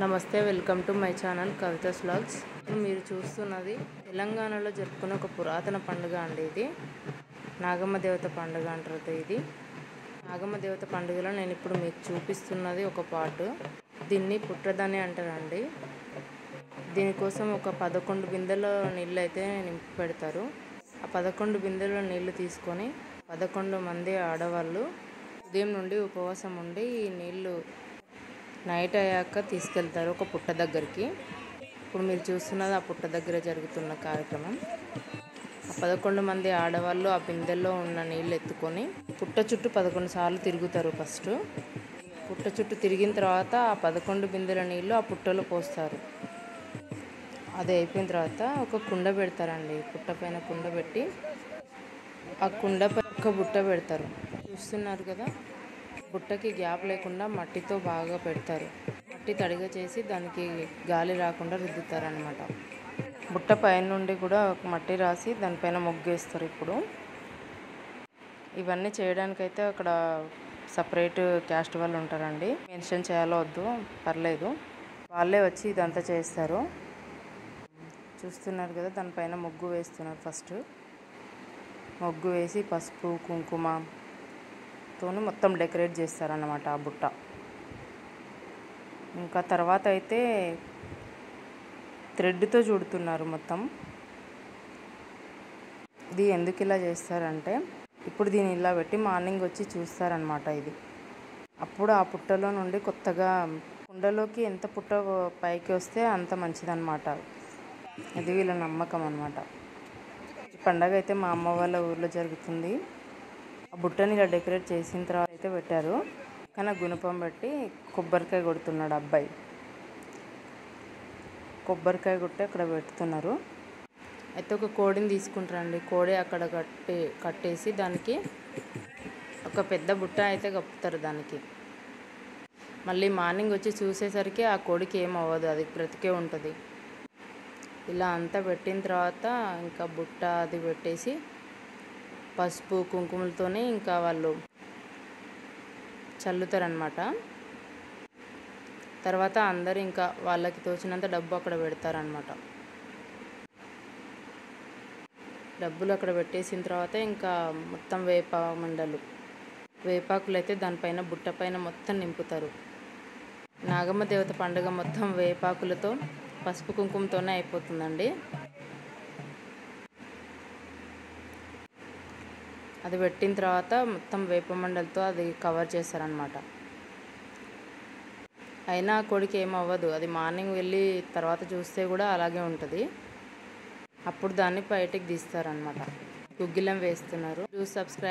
నమస్తే, welcome to my channel Kavitha's vlogs. మీరు చూస్తున్నది తెలంగాణలో జరుపుకునే ఒక పురాతన పండుగ అండి. ఇది నాగమ్మ దేవత పండుగ అంటారు. ఇది నాగమ్మ దేవత పండుగలో నేను ఇప్పుడు మీకు చూపిస్తున్నది ఒక పార్ట్. దీన్ని పుట్రదని అంటారండి. దీనికోసం ఒక 11 బిందెల నీళ్ళు అయితే నింపి పెడతారు. ఆ 11 బిందెల నీళ్లు తీసుకొని 11 మంది ఆడవాళ్ళు ఉదయం నుండి ఉపవాసం ఉండి ఈ నీళ్ళు నైట్ అయ్యాక తీసుకెళ్తారు ఒక పుట్ట దగ్గరికి. ఇప్పుడు మీరు చూస్తున్నది ఆ పుట్ట దగ్గర జరుగుతున్న కార్యక్రమం. ఆ 11 మంది ఆడవాళ్ళు ఆ బిందెల్లో ఉన్న నీళ్ళు ఎత్తుకొని పుట్ట చుట్టూ 11 సార్లు తిరుగుతారు. ఫస్ట్ పుట్ట చుట్టూ తిరిగిన తర్వాత ఆ 11 బిందెల నీళ్ళు ఆ పుట్టలో పోస్తారు. అది అయిపోయిన తర్వాత ఒక కుండ పెడతారండి. పుట్ట పైన కుండ పెట్టి ఆ కుండపై ఒక బుట్ట పెడతారు. చూస్తున్నారు కదా, బుట్టకి గ్యాప్ లేకుండా మట్టితో బాగా పెడతారు. మట్టి తడిగా చేసి దానికి గాలి రాకుండా రుద్దుతారు అన్నమాట. బుట్ట పైన నుండి కూడా మట్టి రాసి దానిపైన ముగ్గేస్తారు. ఇప్పుడు ఇవన్నీ చేయడానికైతే అక్కడ సపరేట్ క్యాస్ట్ వాళ్ళు ఉంటారండి. మెన్షన్ చేయాలో వద్దు పర్లేదు, వాళ్ళే వచ్చి ఇదంతా చేస్తారు. చూస్తున్నారు కదా, దానిపైన ముగ్గు వేస్తున్నారు. ఫస్ట్ ముగ్గు వేసి పసుపు కుంకుమతోని మొత్తం డెకరేట్ చేస్తారన్నమాట ఆ బుట్ట. ఇంకా తర్వాత అయితే థ్రెడ్తో చుడుతున్నారు మొత్తం. ఇది ఎందుకు ఇలా చేస్తారంటే, ఇప్పుడు దీన్ని ఇలా పెట్టి మార్నింగ్ వచ్చి చూస్తారనమాట. ఇది అప్పుడు ఆ పుట్టలో నుండి కొత్తగా కుండలోకి ఎంత పుట్ట పైకి వస్తే అంత మంచిదన్నమాట. ఇది వీళ్ళ నమ్మకం అన్నమాట. ఈ పండగ అయితే మా అమ్మ వాళ్ళ ఊర్లో జరుగుతుంది. ఆ బుట్టని ఇలా డెకరేట్ చేసిన తర్వాత అయితే పెట్టారు. కానీ గుణపం పెట్టి కొబ్బరికాయ కొడుతున్నాడు అబ్బాయి. కొబ్బరికాయ కొట్టి అక్కడ పెడుతున్నారు. అయితే ఒక కోడిని తీసుకుంటారండి. కోడి అక్కడ కట్టేసి దానికి ఒక పెద్ద బుట్ట అయితే కప్పుతారు దానికి. మళ్ళీ మార్నింగ్ వచ్చి చూసేసరికి ఆ కోడికి ఏం అవ్వదు, అది బ్రతికే ఉంటుంది. ఇలా అంతా పెట్టిన తర్వాత ఇంకా బుట్ట అది పెట్టేసి పసుపు కుంకుమలతోనే ఇంకా వాళ్ళు చల్లుతారనమాట. తర్వాత అందరు ఇంకా వాళ్ళకి తోచినంత డబ్బు అక్కడ పెడతారనమాట. డబ్బులు అక్కడ పెట్టేసిన తర్వాత ఇంకా మొత్తం వేపాకులు అయితే దానిపైన బుట్ట పైన మొత్తం నింపుతారు. నాగమ్మ దేవత పండుగ మొత్తం వేపాకులతో పసుపు కుంకుమతోనే అయిపోతుందండి. అది పెట్టిన తర్వాత మొత్తం వేపమండలతో అది కవర్ చేస్తారనమాట. అయినా కోడికి ఏమవ్వదు, అది మార్నింగ్ వెళ్ళి తర్వాత చూస్తే కూడా అలాగే ఉంటుంది. అప్పుడు దాన్ని బయటికి తీస్తారనమాట. గుగ్గిలం వేస్తున్నారు. సబ్స్క్రైబ్